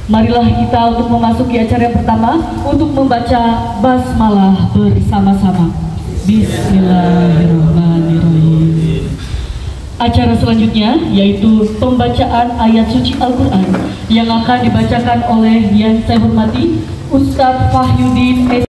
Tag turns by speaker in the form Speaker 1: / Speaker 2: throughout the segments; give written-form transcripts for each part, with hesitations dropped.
Speaker 1: Marilah kita untuk memasuki acara yang pertama untuk membaca basmalah bersama-sama. Bismillahirrahmanirrahim. Acara selanjutnya yaitu pembacaan ayat suci Al-Quran yang akan dibacakan oleh yang saya hormati Ustadz Fahyudin.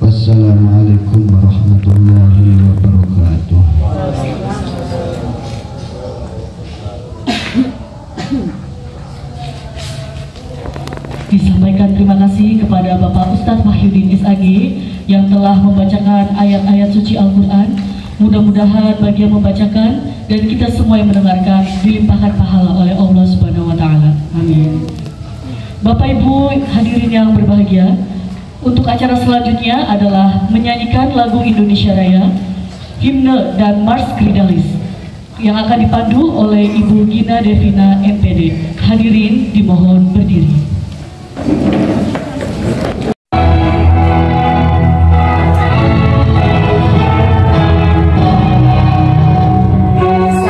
Speaker 2: Wassalamualaikum warahmatullahi wabarakatuh.
Speaker 1: Disampaikan terima kasih kepada Bapak Ustadz Fahyudin SAG yang telah membacakan ayat-ayat suci Al-Quran. Mudah-mudahan bagi yang membacakan dan kita semua yang mendengarkan dilimpahkan pahala oleh Allah Subhanahu wa Ta'ala. Amin. Bapak Ibu hadirin yang berbahagia, untuk acara selanjutnya adalah menyanyikan lagu Indonesia Raya, himne dan mars Gridalis yang akan dipandu oleh Ibu Gina Devina MPD. Hadirin dimohon berdiri.
Speaker 3: Sa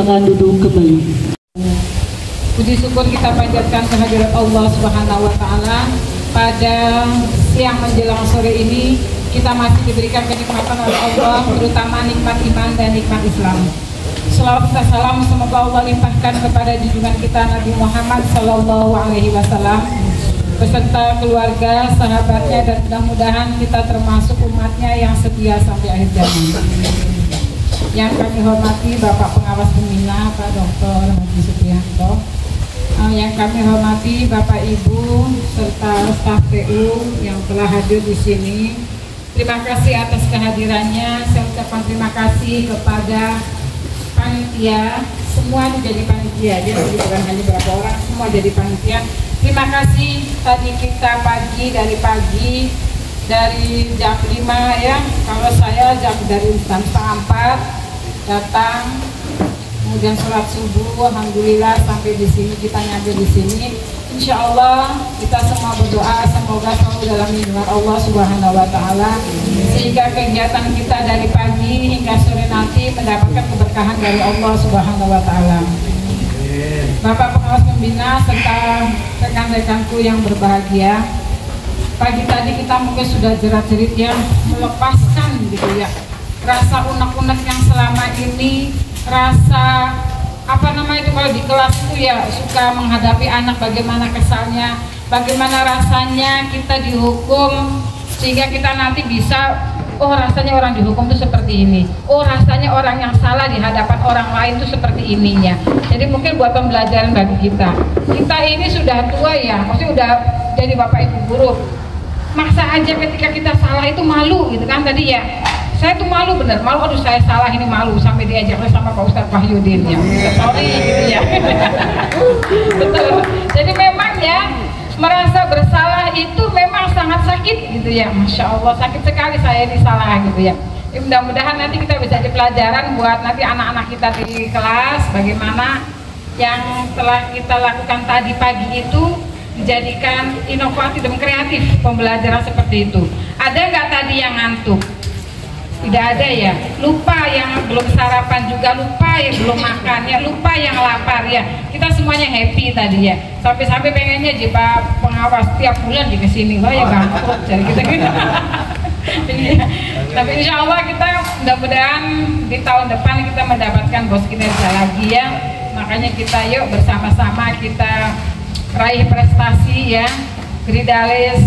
Speaker 1: silakan duduk kembali.
Speaker 3: Puji syukur kita panjatkan kehadirat Allah Subhanahu wa Ta'ala. Pada siang menjelang sore ini kita masih diberikan kenikmatan oleh Allah, terutama nikmat iman dan nikmat Islam. Selawat dan salam semoga Allah limpahkan kepada junjungan kita Nabi Muhammad Sallallahu Alaihi Wasallam beserta keluarga, sahabatnya, dan mudah-mudahan kita termasuk umatnya yang setia sampai akhir zaman. Yang kami hormati Bapak Pengawas Pembina Pak Dr. Haji Supriyanto, yang kami hormati Bapak Ibu serta staf PU yang telah hadir di sini. Terima kasih atas kehadirannya. Saya ucapkan terima kasih kepada panitia, semua jadi panitia, jadi bukan hanya beberapa orang, semua jadi panitia. Terima kasih tadi kita dari jam 5 ya. Kalau saya dari jam 3:30 datang, kemudian sholat subuh, alhamdulillah sampai di sini, kita nyampe di sini. Insya Allah kita semua berdoa semoga selalu dalam lindungan Allah Subhanahu wa Ta'ala, sehingga kegiatan kita dari pagi hingga sore nanti mendapatkan keberkahan dari Allah Subhanahu wa Ta'ala. Bapak Pengawas Pembina serta rekan-rekanku yang berbahagia, pagi tadi kita mungkin sudah jerat-jerit ya, melepaskan gitu ya rasa unek-unek yang selama ini, rasa apa namanya itu kalau di kelas itu ya suka menghadapi anak, bagaimana kesannya, bagaimana rasanya kita dihukum, sehingga kita nanti bisa, oh rasanya orang dihukum itu seperti ini, oh rasanya orang yang salah di hadapan orang lain itu seperti ininya. Jadi mungkin buat pembelajaran bagi kita. Kita ini sudah tua ya, maksudnya udah jadi bapak ibu guru, maksa aja ketika kita salah itu malu gitu kan tadi ya. Saya tuh malu, bener malu, aduh saya salah ini malu, sampai diajaknya sama Pak Ustadz Wahyudin ya, sorry gitu ya. Betul. Jadi memang ya merasa bersalah itu memang sangat sakit gitu ya, Masya Allah sakit sekali saya disalah gitu ya. Mudah-mudahan nanti kita bisa jadi pelajaran buat nanti anak-anak kita di kelas, bagaimana yang telah kita lakukan tadi pagi itu dijadikan inovatif dan kreatif pembelajaran seperti itu. Ada nggak tadi yang ngantuk? Tidak ada ya, lupa yang belum sarapan juga, lupa yang belum makan ya, lupa yang lapar ya. Kita semuanya happy tadi ya, sampai-sampai pengennya jadi Pak Pengawas tiap bulan di kesini, wah ya bangkrut jadi kita gitu. Tapi insya Allah kita mudah-mudahan di tahun depan kita mendapatkan bos kinerja lagi ya. Makanya kita yuk bersama-sama kita raih prestasi ya. Gridales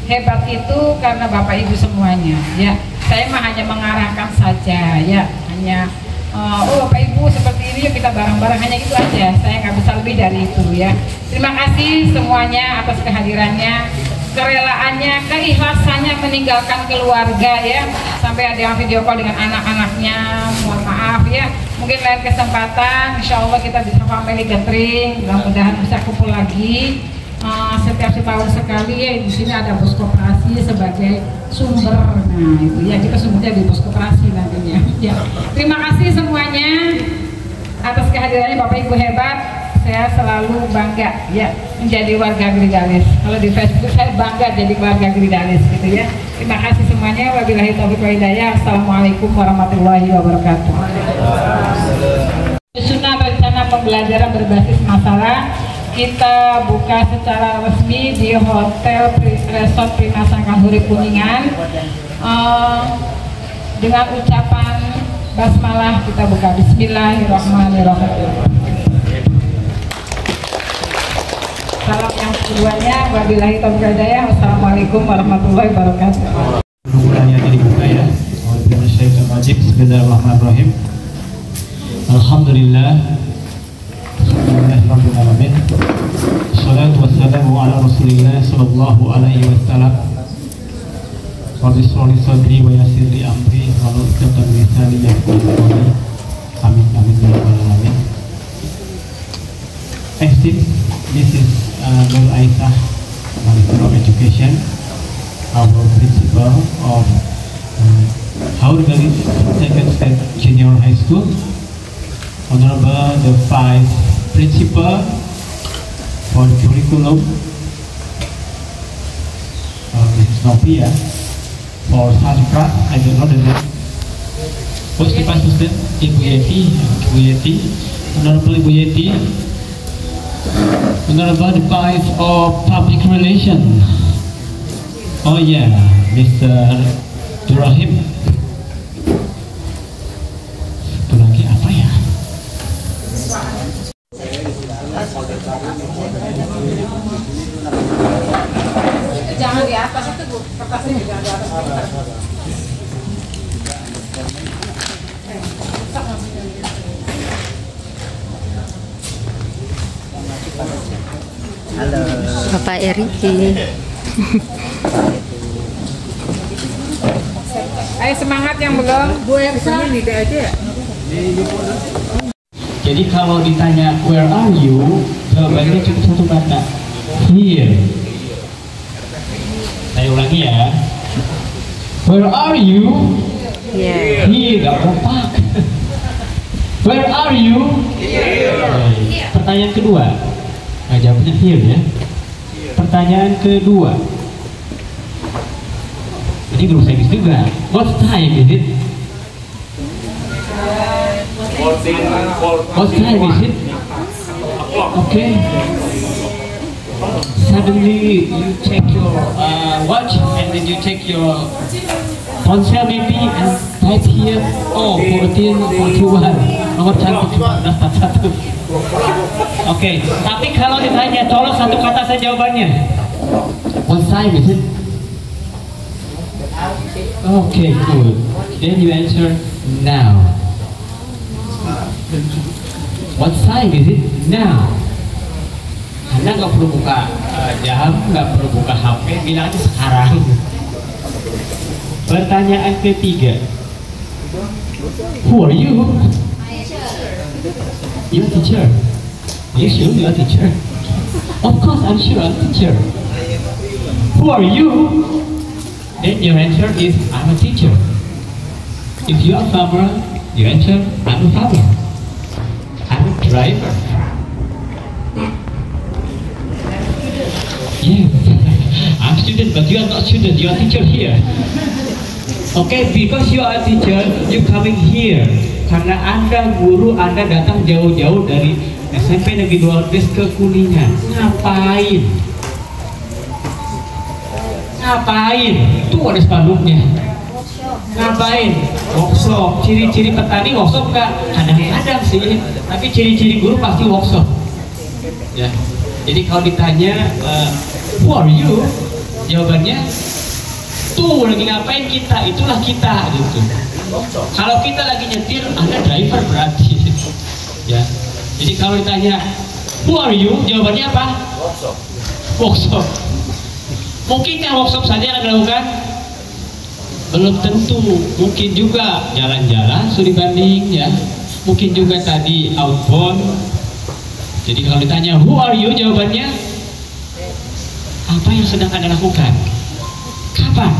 Speaker 3: hebat itu karena Bapak Ibu semuanya ya. Saya mah hanya mengarahkan saja ya, hanya oh Bapak Ibu seperti ini yuk kita bareng-bareng, hanya itu aja, saya nggak bisa lebih dari itu ya. Terima kasih semuanya atas kehadirannya, kerelaannya, keikhlasannya meninggalkan keluarga ya, sampai ada yang video call dengan anak-anaknya. Mohon maaf ya, mungkin lain kesempatan insya Allah kita bisa family gathering, mudah-mudahan bisa kumpul lagi. Setiap setahun sekali ya, di sini ada pos koperasi sebagai sumber. Nah itu ya, kita sumbernya di pos koperasi nantinya ya. Terima kasih semuanya atas kehadirannya Bapak Ibu hebat. Saya selalu bangga ya menjadi warga Gridales. Kalau di Facebook saya bangga jadi warga Gridales gitu ya. Terima kasih semuanya. Wabillahi taufiq wal hidayah. Assalamualaikum warahmatullahi wabarakatuh. Susunan rencana pembelajaran berbasis masalah kita buka secara resmi di Hotel Resort Prima Sangkahuri Kuningan. Dengan ucapan basmalah kita buka. Bismillahirrahmanirrahim. Salam yang keduanya, wabillahi taufiq wal hidayah. Wassalamualaikum warahmatullahi wabarakatuh.
Speaker 4: Bukannya dibuka ya. Bismillahirrahmanirrahim. Alhamdulillah. Bismillahirrahmanirrahim. Assalatu wassalamu ala Rasulillah sallallahu alaihi wasallam. Rabbi shrah li sadri wa yassir li amri wahlul 'uqdatam min lisani yafqahu qawli. Amin amin ya rabbal alamin. Esteemed Mrs. Nur Aisyah, Minister of Education, our principal of Haurgalis Second State Junior High School, Honorable the Vice Principal for Curriculum, Mrs. Novia, for Sanprat, I don't know the name, Post Depan Student, Ibu Yeti, Honorable Ibu Yeti, Honorable Vice of Public Relations. Oh yeah, Mr. Durahim. Itu lagi apa ya?
Speaker 3: Jangan di atas itu Bu, kertasnya jangan di atas.
Speaker 5: Halo Bapak Eriki.
Speaker 3: Ayo semangat yang belum, Bu yang bisa nih aja ya.
Speaker 4: Jadi kalau ditanya where are you, jawabannya cuma satu kata, here. Saya ulangi ya. Where are you?
Speaker 5: Yeah.
Speaker 4: Here, gak kompak. Where are you? Here. Pertanyaan kedua. Nah, jawabnya here ya. Pertanyaan kedua. Ini guru saya juga. What time is it? What time is it? Okay. Suddenly you check your watch and then you check your ponsel maybe and type here. Oh, 1441. Nomor cantik cuma daftar satu. Oke, tapi kalau ditanya, tolong satu kata saja jawabannya. What time is it? Okay, good. Then you answer now. What time is it now? Anda nggak perlu buka jam, nggak perlu buka HP, bilang aja sekarang. Pertanyaan ketiga. Who are you? You're a teacher. You sure you're a teacher? Of course, I'm sure I'm a teacher. Who are you? Then your answer is I'm a teacher. If you are a farmer, your answer I'm a farmer. I'm a driver. Yes, I'm student, but you are not student. You are teacher here. Okay, because you are a teacher, you coming here. Karena Anda guru, Anda datang jauh-jauh dari SMP Negeri 12 ke Kuningan. Ngapain? Ngapain? Tuh ada spanduknya. Ngapain? Workshop. Ciri-ciri petani workshop nggak? Kadang-kadang sih. Tapi ciri-ciri guru pasti workshop. Ya. Jadi kalau ditanya, who are you? Jawabannya, tuh lagi ngapain kita? Itulah kita gitu. Kalau kita lagi nyetir, Anda driver berarti. Ya. Jadi kalau ditanya, who are you? Jawabannya apa? Workshop. Workshop. Mungkinkah workshop saja yang Anda lakukan? Belum tentu. Mungkin juga jalan-jalan studi banding ya. Mungkin juga tadi outbound. Jadi kalau ditanya who are you, jawabannya apa yang sedang Anda lakukan? Kapan?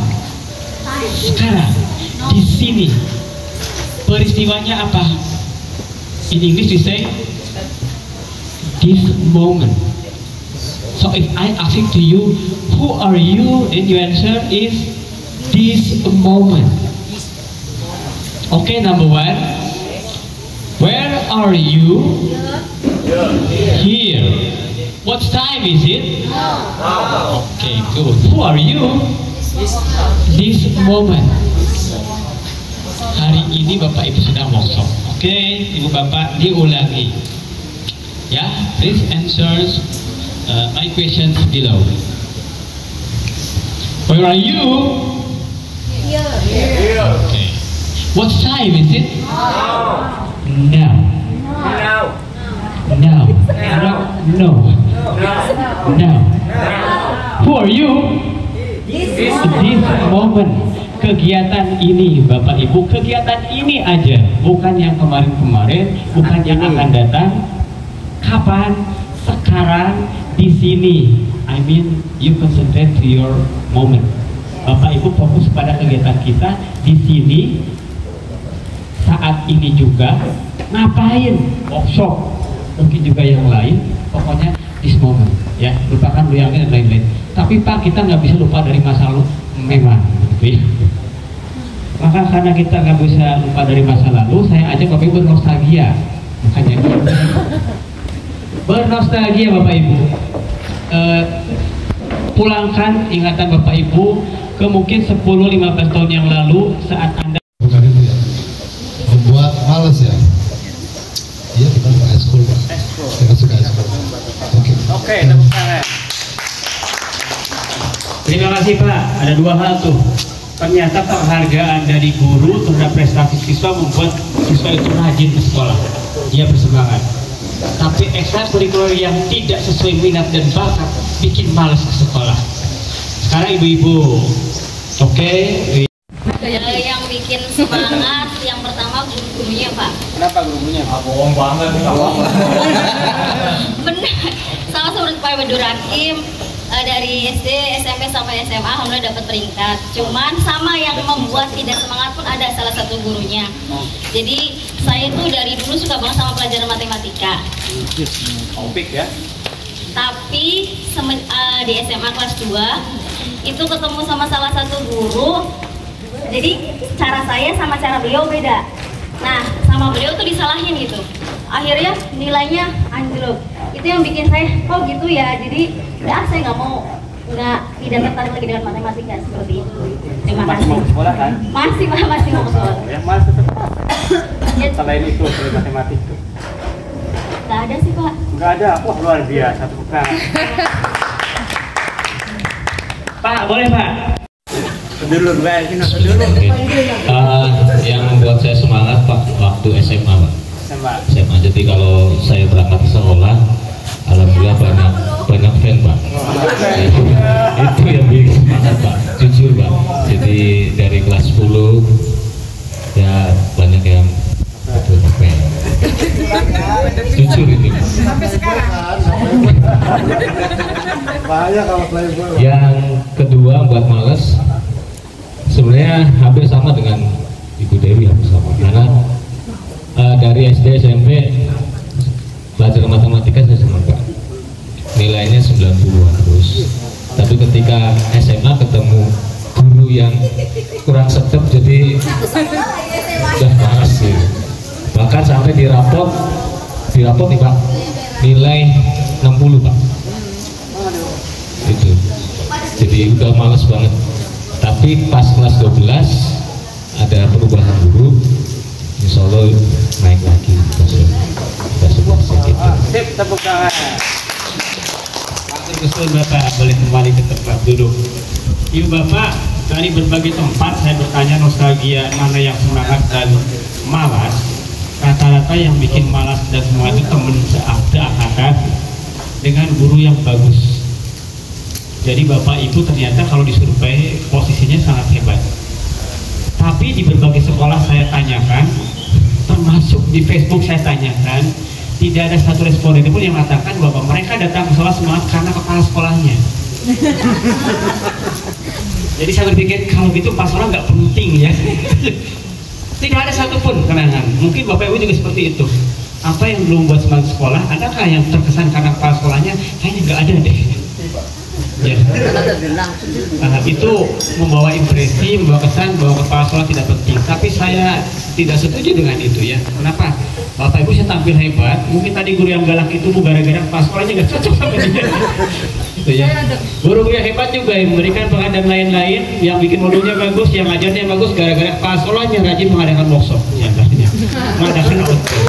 Speaker 4: Sekarang. Di sini. Peristiwanya apa? In English we say this moment. So if I asking to you, who are you? Then your answer is this moment. Okay, number one. Where are you? Here. What time is it? Okay, good. Who are you? This moment. Hari ini Bapak Ibu sedang workshop. Oke, Ibu Bapak diulangi. Ya, please answers my questions below. Where are you? Here. Okay. What time is it? Now. Now. No. Now. Who are you? This moment. Kegiatan ini, Bapak Ibu, kegiatan ini aja, bukan yang kemarin-kemarin, bukan yang akan datang. Kapan? Sekarang, di sini. I mean, you concentrate to your moment. Bapak Ibu fokus pada kegiatan kita di sini. Saat ini juga. Ngapain? Workshop. Mungkin juga yang lain. Pokoknya this moment. Ya, lupakan dulu yang lain-lain. Tapi Pak, kita nggak bisa lupa dari masa lalu. Memang, gitu ya. Maka karena kita nggak bisa lupa dari masa lalu, saya ajak Bapak Ibu bernostalgia. Hanya bernostalgia Bapak Ibu. Pulangkan ingatan Bapak Ibu ke mungkin 10-15 tahun yang lalu saat Anda
Speaker 2: Bukan itu ya, membuat males ya. Iya, kita suka eskul Pak. Kita suka eskul. Oke,
Speaker 4: tepuk tangan. Terima kasih Pak. Ada dua hal tuh. Ternyata penghargaan dari guru terhadap prestasi siswa membuat siswa itu rajin ke sekolah. Dia bersemangat. Tapi ekstrakurikuler yang tidak sesuai minat dan bakat bikin malas ke sekolah. Sekarang ibu-ibu, oke?
Speaker 6: Yang bikin semangat yang pertama guru-gurunya Pak.
Speaker 4: Kenapa gurunya? Bohong banget.
Speaker 6: Benar. Sama seperti Pak Bedul Hakim, dari SD, SMP sampai SMA alhamdulillah dapat peringkat. Cuman sama yang membuat tidak semangat pun ada salah satu gurunya. Jadi saya tuh dari dulu suka banget sama pelajaran matematika.
Speaker 4: Topik ya.
Speaker 6: Tapi di SMA kelas 2 itu ketemu sama salah satu guru. Jadi cara saya sama cara beliau beda. Nah, sama beliau tuh disalahin gitu. Akhirnya nilainya anjlok. Itu yang bikin saya, kok gitu ya. Jadi ya saya tidak tertarik lagi dengan matematika seperti itu. Terima kasih.
Speaker 4: Mau sekolah kan?
Speaker 6: Masih Pak, masih mau sekolah.
Speaker 4: Ya, Mas tetap. Selain itu, selain matematika.
Speaker 6: Gak ada sih Pak.
Speaker 4: Enggak ada. Wah, luar biasa. Tepuk tangan. Pak, boleh Pak? Dulu,
Speaker 2: yang membuat saya semangat Pak waktu SMA Pak. SMA. Jadi kalau saya berangkat ke sekolah, alhamdulillah banyak fan Pak. Itu yang bikin semangat Pak. Jujur Pak. Jadi dari kelas 10 ya banyak yang betul fan. Jujur ini. Sampai sekarang. Bahaya kalau playboy. Yang kedua buat males. Sebenarnya hampir sama dengan Ibu Dewi, hampir sama. Karena dari SD SMP belajar matematika saya senang Pak. Nilainya 90-an terus. Tapi ketika SMA ketemu guru yang kurang sedap, jadi udah males sih. Bahkan sampai di rapot nih Pak, nilai 60 Pak. Itu. Jadi udah males banget. Tapi pas kelas 12 ada perubahan guru, insya Allah naik lagi kita sudah gitu.
Speaker 4: Sip, tepuk tangan. Maksud usul Bapak boleh kembali ke tempat duduk. Ibu Bapak, dari berbagai tempat saya bertanya nostalgia mana yang semangat dan malas. Rata-rata yang bikin malas dan semua itu temen seangkatan dengan guru yang bagus. Jadi Bapak Ibu ternyata kalau disurvei posisinya sangat hebat. Tapi di berbagai sekolah saya tanyakan, termasuk di Facebook saya tanyakan, tidak ada satu responden pun yang mengatakan bahwa mereka datang ke sekolah semangat karena kepala sekolahnya. Jadi saya berpikir kalau gitu pas sekolah nggak penting ya. Tidak ada satupun kenangan. Mungkin Bapak Ibu juga seperti itu. Apa yang belum buat semangat sekolah? Adakah yang terkesan karena kepala sekolahnya? Kayaknya nggak ada deh. Ya. Itu membawa impresi, membawa kesan bahwa kepala sekolah tidak penting. Tapi saya tidak setuju dengan itu ya. Kenapa? Bapak Ibu saya tampil hebat. Mungkin tadi guru yang galak itu gara-gara kepala sekolahnya nggak cocok sama dia. Itu ya. Guru-guru yang hebat juga yang memberikan pengadaan lain-lain, yang bikin modulnya bagus, yang ngajarnya bagus, gara-gara kepala sekolahnya rajin mengadakan workshop. Ya, mengadakan output.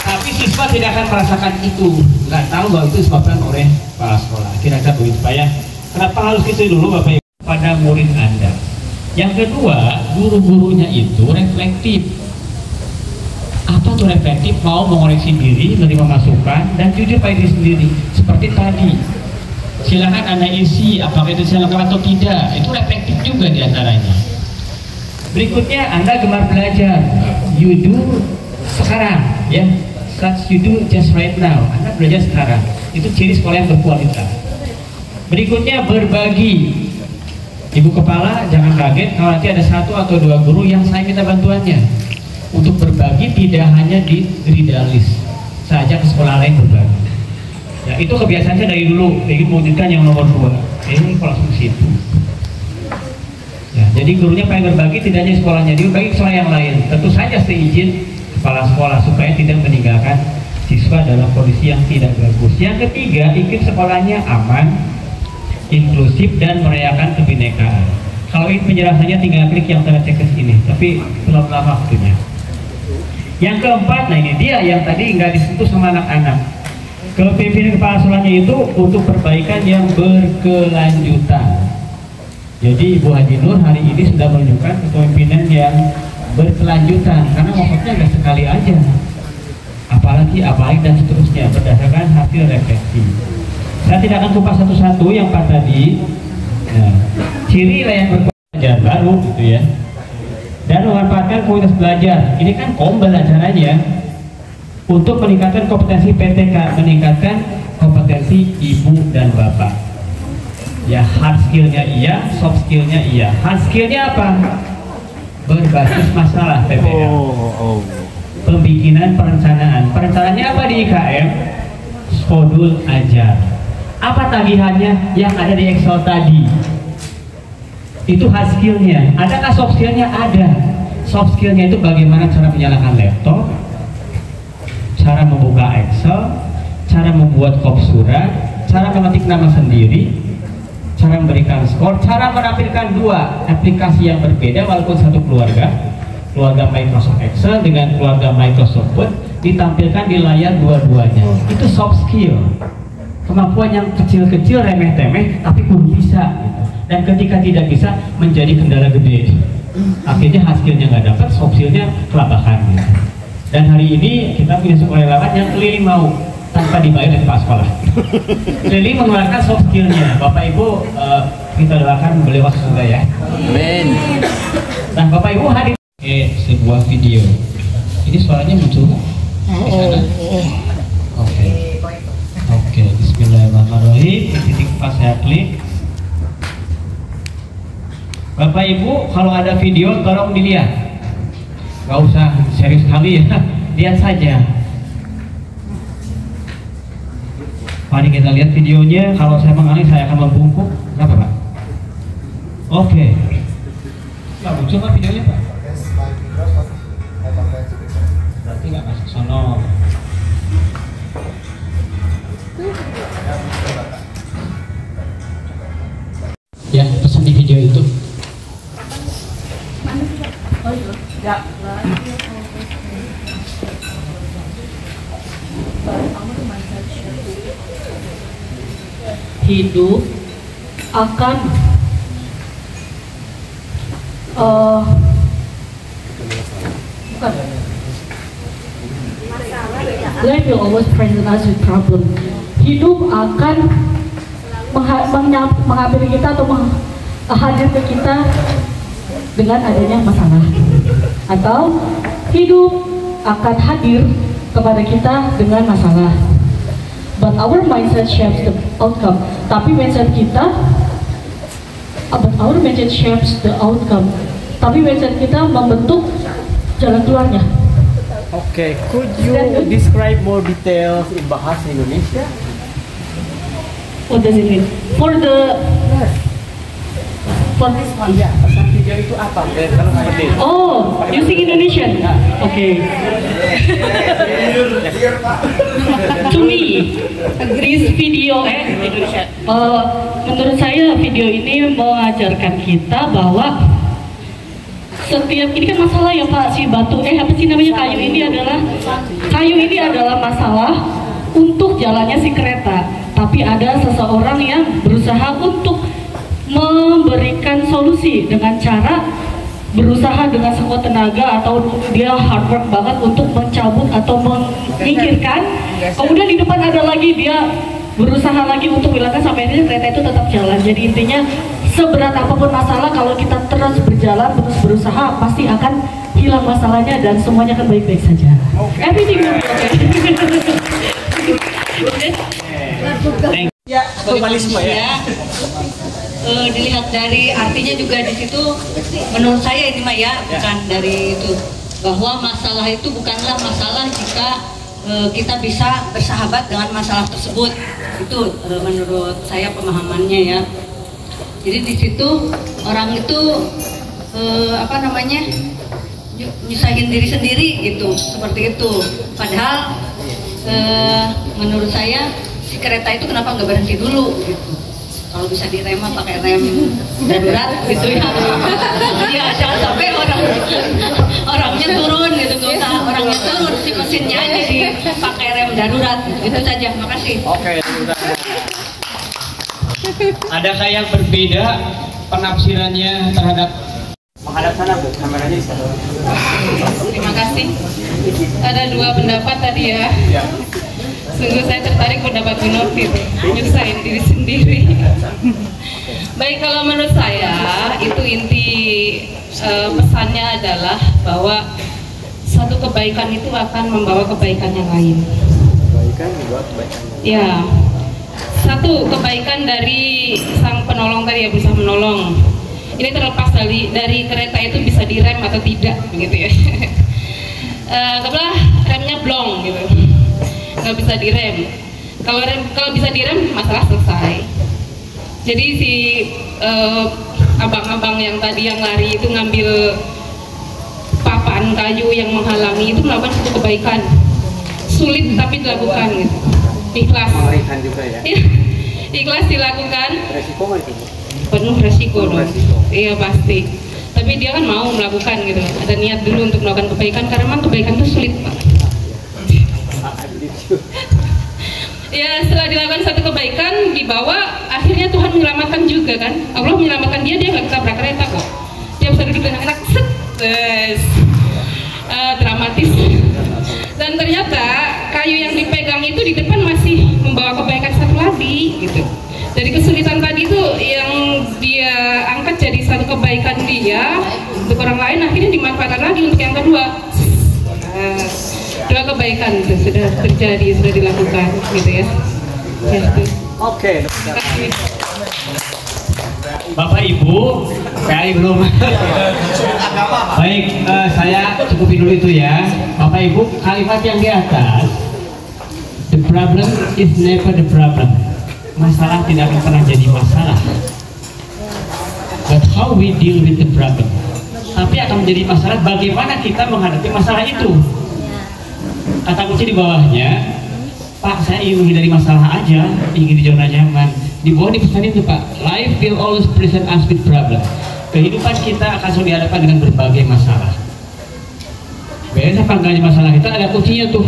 Speaker 4: Tapi siswa tidak akan merasakan itu, nggak tahu bahwa itu disebabkan oleh kepala sekolah. Kira-kira begitu Pak ya. Kenapa harus gitu dulu Bapak Ibu pada murid Anda? Yang kedua, guru-gurunya itu reflektif. Apa tuh reflektif? Mau mengoreksi diri, menerima masukan, dan jujur pada diri sendiri. Seperti tadi, silakan Anda isi apakah itu silakan atau tidak. Itu reflektif juga diantaranya. Berikutnya, Anda gemar belajar. You do sekarang, ya. You do just right now. Anda belajar sekarang. Itu ciri sekolah yang berkualitas. Berikutnya berbagi. Ibu kepala jangan kaget kalau nanti ada satu atau dua guru yang saya minta bantuannya untuk berbagi, tidak hanya di Ridalis saja, ke sekolah lain berbagi. Ya, itu kebiasaan saya dari dulu. Ingin mewujudkan yang nomor 2. Ini langsung ke situ. Ya, jadi gurunya pengen berbagi tidak hanya sekolahnya, dia berbagi ke sekolah yang lain. Tentu saja seizin kepala sekolah supaya tidak meninggalkan siswa dalam kondisi yang tidak bagus. Yang ketiga, iklim sekolahnya aman, inklusif, dan merayakan kebinekaan. Kalau ini penjelasannya tinggal klik yang saya cek ke sini, tapi belum lama waktunya. Yang keempat, nah ini dia yang tadi nggak disentuh sama anak-anak. Kepemimpinan kepala sekolahnya itu untuk perbaikan yang berkelanjutan. Jadi Ibu Haji Nur hari ini sudah menunjukkan kepemimpinan yang berkelanjutan, karena maksudnya nggak sekali aja, apalagi dan seterusnya berdasarkan hasil refleksi. Saya tidak akan kupas satu-satu yang 4 tadi. Nah, ciri layak belajar baru gitu ya, dan memanfaatkan kualitas belajar. Ini kan kombel acaranya untuk meningkatkan kompetensi PTK, meningkatkan kompetensi ibu dan bapak. Ya, hard skillnya iya, soft skillnya iya. Hard skillnya apa? Berbasis masalah PPL. Pembikinan perencanaan. Perencanaannya apa di IKM? Modul ajar. Apa tagihannya yang ada di Excel tadi? Itu hard skillnya. Adakah soft skillnya? Ada. Soft skillnya itu bagaimana cara menyalakan laptop, cara membuka Excel, cara membuat kop surat, cara memetik nama sendiri, cara memberikan skor, cara menampilkan 2 aplikasi yang berbeda walaupun satu keluarga Microsoft Excel dengan keluarga Microsoft Word ditampilkan di layar dua-duanya. Itu soft skill. Kemampuan yang kecil-kecil, remeh-temeh, tapi pun bisa gitu. Dan ketika tidak bisa menjadi kendala gede, akhirnya hasilnya nggak dapat, soft skillnya kelabakan gitu. Dan hari ini kita punya sukarelawan yang keliling mau tanpa dibayar dari Pak Sekolah. Keliling mengeluarkan soft skillnya. Bapak Ibu, kita doakan beliau masuk surga ya. Amin. Nah Bapak Ibu hadir sebuah video. Ini suaranya muncul nggak? Oke, bismillahirrahmanirrahim. Titik pas saya klik. Bapak Ibu, kalau ada video tolong dilihat. Gak usah serius kali ya, lihat saja. Mari kita lihat videonya. Kalau saya mengalih, saya akan membungkuk. Kenapa Pak? Oke. Pak, muncul Pak videonya Pak? Berarti nggak masuk sono. Ya, pesan di video itu. Ya.
Speaker 1: Hidup akan bukan. Life will always present us with problem. Hidup akan menghampiri kita atau hadir ke kita dengan adanya masalah, atau hidup akan hadir kepada kita dengan masalah. But our mindset shapes the outcome. Tapi mindset kita, but our mindset shapes the outcome. Tapi mindset kita membentuk jalan keluarnya.
Speaker 7: Okay, could you describe more details in bahasa Indonesia?
Speaker 1: What does it mean? For this one.
Speaker 7: Ya, pesan video itu apa? Kalau seperti itu.
Speaker 1: Oh, using Indonesian. Okay. To me, this video Indonesia. Menurut saya video ini mengajarkan kita bahwa setiap ini kan masalah ya Pak, si batu apa sih namanya, kayu ini adalah masalah untuk jalannya si kereta. Tapi ada seseorang yang berusaha untuk memberikan solusi dengan cara berusaha dengan sekuat tenaga, atau dia hard work banget untuk mencabut atau menyingkirkan. Kemudian di depan ada lagi, dia berusaha lagi untuk hilangkan, sampai akhirnya kereta itu tetap jalan. Jadi intinya seberat apapun masalah, kalau kita terus berjalan, terus berusaha, pasti akan hilang masalahnya dan semuanya akan baik-baik saja. Everything will be okay.
Speaker 7: Ya, globalisme ya.
Speaker 8: Dilihat dari artinya juga di situ, menurut saya ini mah ya, bukan dari itu, bahwa masalah itu bukanlah masalah jika kita bisa bersahabat dengan masalah tersebut. Itu menurut saya pemahamannya ya. Jadi di situ orang itu nyusahin diri sendiri gitu, seperti itu. Padahal menurut saya si kereta itu kenapa nggak berhenti dulu gitu. Kalau bisa direm pakai rem darurat gitu ya. Ya jangan sampai orangnya turun gitu, nggak usah orangnya turun, si mesinnya aja dipakai rem darurat. Itu saja, makasih.
Speaker 7: Oke, adakah yang berbeda penafsirannya terhadap menghadap sana Bu, kameranya bisa.
Speaker 3: Terima kasih. Ada dua pendapat tadi ya. Sungguh saya tertarik pendapat Bu Nurti, nyusahin diri sendiri. Baik, kalau menurut saya itu inti pesannya adalah bahwa satu kebaikan itu akan membawa kebaikan yang lain.
Speaker 7: Kebaikan membawa kebaikan.
Speaker 3: Ya, satu kebaikan dari sang penolong tadi ya, berusaha menolong. Ini terlepas dari kereta itu bisa direm atau tidak, begitu ya. Kebelah remnya blong gitu, nggak bisa direm. Kalau bisa direm, masalah selesai. Jadi si abang-abang yang tadi yang lari itu ngambil papan kayu yang menghalangi itu melakukan satu kebaikan. Sulit tapi dilakukan gitu. Ikhlas.
Speaker 7: Mengerikan juga ya.
Speaker 3: Ikhlas dilakukan.
Speaker 7: Resiko nggak itu?
Speaker 3: Penuh resiko dong. Iya pasti. Tapi dia kan mau melakukan gitu. Ada niat dulu untuk melakukan kebaikan karena memang kebaikan itu sulit, Pak. Ya, setelah dilakukan satu kebaikan dibawa, akhirnya Tuhan menyelamatkan juga kan. Allah menyelamatkan dia nggak ketabrak kereta kok. Dia bisa duduk dengan enak, set, dramatis. Dan ternyata kayu yang dipegang itu di depan masih membawa kebaikan satu lagi gitu. Dari kesulitan tadi itu yang dia angkat jadi satu kebaikan dia untuk orang lain, akhirnya dimanfaatkan lagi untuk yang kedua. Dua kebaikan itu sudah terjadi, sudah dilakukan gitu ya.
Speaker 7: Oke.
Speaker 4: Bapak Ibu, PAI belum. Baik, saya cukupin dulu itu ya. Bapak Ibu, kalimat yang di atas, the problem is never the problem. Masalah tidak akan pernah jadi masalah. But how we deal with the problem. Tapi akan menjadi masalah bagaimana kita menghadapi masalah itu. Kata kunci di bawahnya, Pak, saya ingin menghindari masalah aja, ingin di zona nyaman. Di bawah dipesan itu Pak, life will always present us with problem. Kehidupan kita akan selalu dihadapkan dengan berbagai masalah. Biasanya pangkalnya masalah kita ada kuncinya tuh.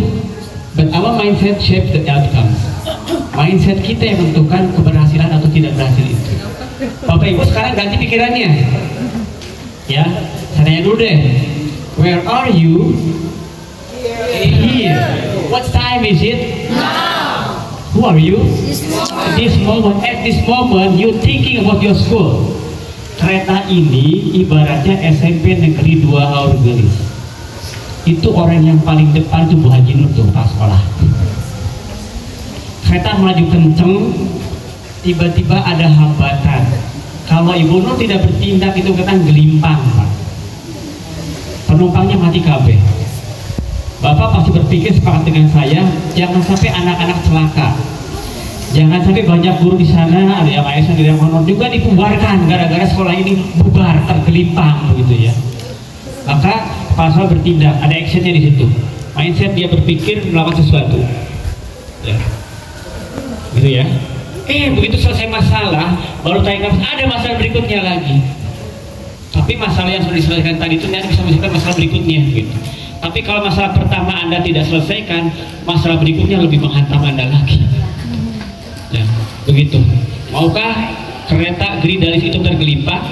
Speaker 4: But our mindset shapes the outcome. Mindset kita yang menentukan keberhasilan atau tidak berhasil itu. Bapak Ibu sekarang ganti pikirannya. Ya, saya tanya dulu deh. Where are you? Here. What time is it?
Speaker 6: Now.
Speaker 4: Who are you?
Speaker 6: This moment.
Speaker 4: This moment. At this moment, you thinking about your school. Kereta ini ibaratnya SMP Negeri 2 Aurgelis. Itu orang yang paling depan tuh Bu Haji Nur tuh pas sekolah. Kereta melaju kenceng, tiba-tiba ada hambatan. Kalau Ibu Nur tidak bertindak itu kereta gelimpang, Pak. Penumpangnya mati kabeh. Bapak pasti berpikir sepakat dengan saya, jangan sampai anak-anak celaka. Jangan sampai banyak guru di sana, ada yang ASN, ada yang honor juga dibubarkan gara-gara sekolah ini bubar, tergelimpang begitu ya. Maka pasal bertindak, ada actionnya di situ. Mindset dia berpikir melakukan sesuatu. Ya. Gitu ya. Begitu selesai masalah, baru tanya ada masalah berikutnya lagi. Tapi masalah yang sudah diselesaikan tadi itu nanti bisa menyelesaikan masalah berikutnya gitu. Tapi kalau masalah pertama Anda tidak selesaikan, masalah berikutnya lebih menghantam Anda lagi. Ya, begitu. Maukah kereta Geridalis itu tergelimpang?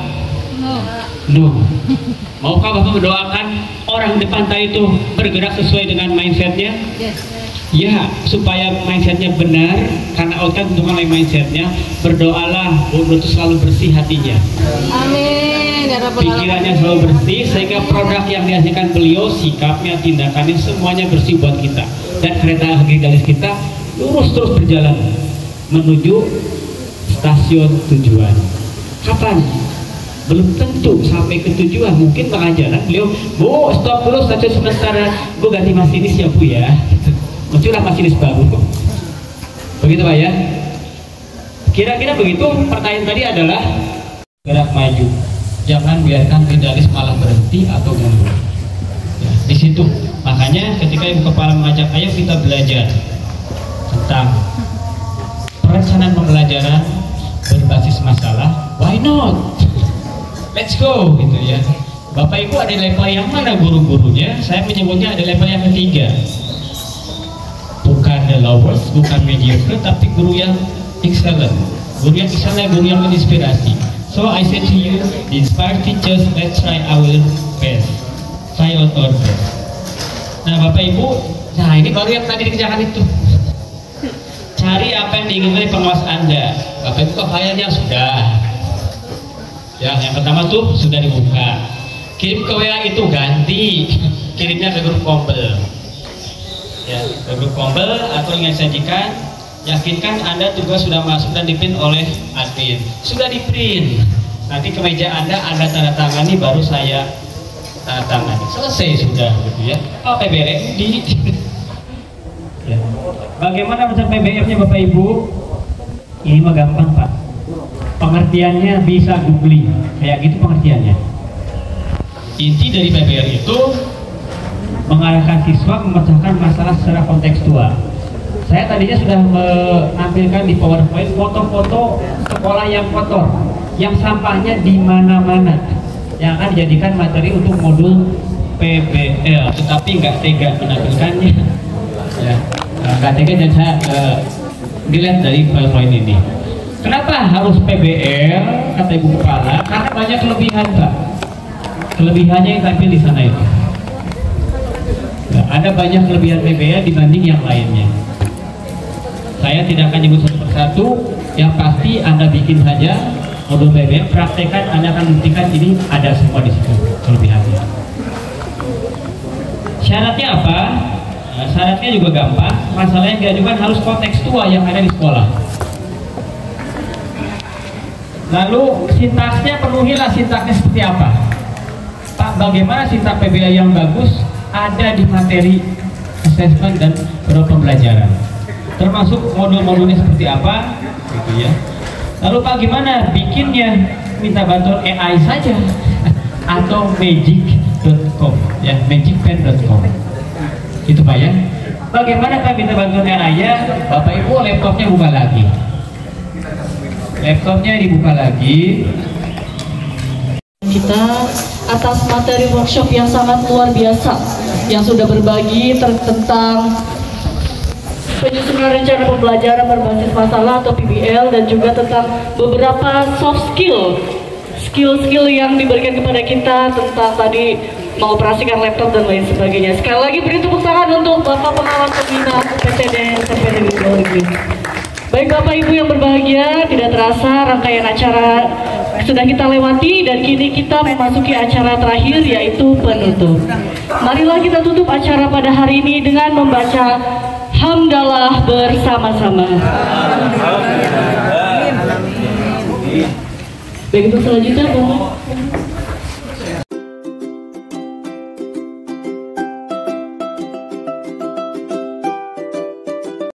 Speaker 4: No. Maukah Bapak mendoakan orang depan tadi itu bergerak sesuai dengan mindsetnya? Ya, supaya mindsetnya benar, karena outcome tentukan oleh mindsetnya. Berdoalah untuk selalu bersih hatinya.
Speaker 3: Amin.
Speaker 4: Pikirannya selalu bersih sehingga produk yang dihasilkan beliau, sikapnya, tindakannya semuanya bersih buat kita. Dan kereta Geridalis kita lurus terus berjalan menuju stasiun tujuan. Kapan? Belum tentu sampai ke tujuan, mungkin tengah jalan beliau, Bu, stop dulu stasiun sementara, Bu ganti masinis ya Bu ya. Muncullah masinis baru. Begitu Pak ya. Kira-kira begitu. Pertanyaan tadi adalah gerak maju. Jangan biarkan Geridalis malah berhenti atau mundur.
Speaker 7: di situ. Makanya ketika ibu kepala mengajak ayo kita belajar tentang perencanaan pembelajaran berbasis masalah, why not? Let's go gitu ya. Bapak Ibu ada level yang mana guru-gurunya? Saya menyebutnya ada level yang ketiga. Bukan the lowest, bukan mediocre, tapi guru yang excellent. Guru yang excellent, guru yang menginspirasi. So I say to you, the inspired teachers, let's try our best. Try our best. Nah Bapak Ibu, nah ini baru yang tadi dikerjakan itu. Cari apa yang diinginkan oleh pengawas Anda. Bapak Ibu filenya sudah. Ya, yang pertama tuh sudah dibuka. Kirim ke WA itu ganti, kirimnya ke grup Kombel. Ya, ke grup Kombel atau yang sajikan. Yakinkan Anda tugas sudah masuk dan diprint oleh admin. Sudah diprint. Nanti ke meja Anda tanda tangani, baru saya tanda tangani. Selesai sudah, gitu ya. Oh, PBR di. Ya. Bagaimana macam PBF-nya Bapak Ibu? Ini mah gampang Pak. Pengertiannya bisa googling, kayak gitu pengertiannya. Inti dari PBR itu mengarahkan siswa memecahkan masalah secara kontekstual. Saya tadinya sudah menampilkan di PowerPoint foto-foto sekolah yang kotor, yang sampahnya di mana-mana, yang akan dijadikan materi untuk modul PBL, tetapi nggak tega menampilkannya. Ya, nggak tega dan saya dilihat dari PowerPoint ini. Kenapa harus PBL kata ibu kepala? Karena banyak kelebihan Pak. Kelebihannya yang tampil di sana itu. Nah, ada banyak kelebihan PBL dibanding yang lainnya. Saya tidak akan nyebut satu persatu. Yang pasti Anda bikin saja modul PBL, praktekkan, Anda akan buktikan ini ada semua di situ kelebihannya. Syaratnya apa? Nah, syaratnya juga gampang. Masalah yang diajukan harus kontekstual yang ada di sekolah. Lalu sintaksnya penuhilah sintaksnya seperti apa? Pak, bagaimana sintaks PBL yang bagus ada di materi assessment dan program pembelajaran. Termasuk modul-modulnya seperti apa, gitu ya. Lalu Pak, gimana bikinnya? Minta bantuan AI saja atau magic.com ya, magicpen.com. Itu Pak ya. Bagaimana Pak minta bantuan AI-nya? Bapak Ibu laptopnya buka lagi. Laptopnya dibuka lagi.
Speaker 1: Kita atas materi workshop yang sangat luar biasa yang sudah berbagi tentang penyusunan rencana pembelajaran berbasis masalah atau PBL dan juga tentang beberapa soft skill yang diberikan kepada kita tentang tadi mengoperasikan laptop dan lain sebagainya. Sekali lagi beri tepuk tangan untuk Bapak Pengawas Pembina UPTD SMP Negeri Blorigi. Baik Bapak Ibu yang berbahagia, tidak terasa rangkaian acara sudah kita lewati dan kini kita memasuki acara terakhir yaitu penutup. Marilah kita tutup acara pada hari ini dengan membaca hamdalah bersama-sama. Baik, untuk selanjutnya Bapak.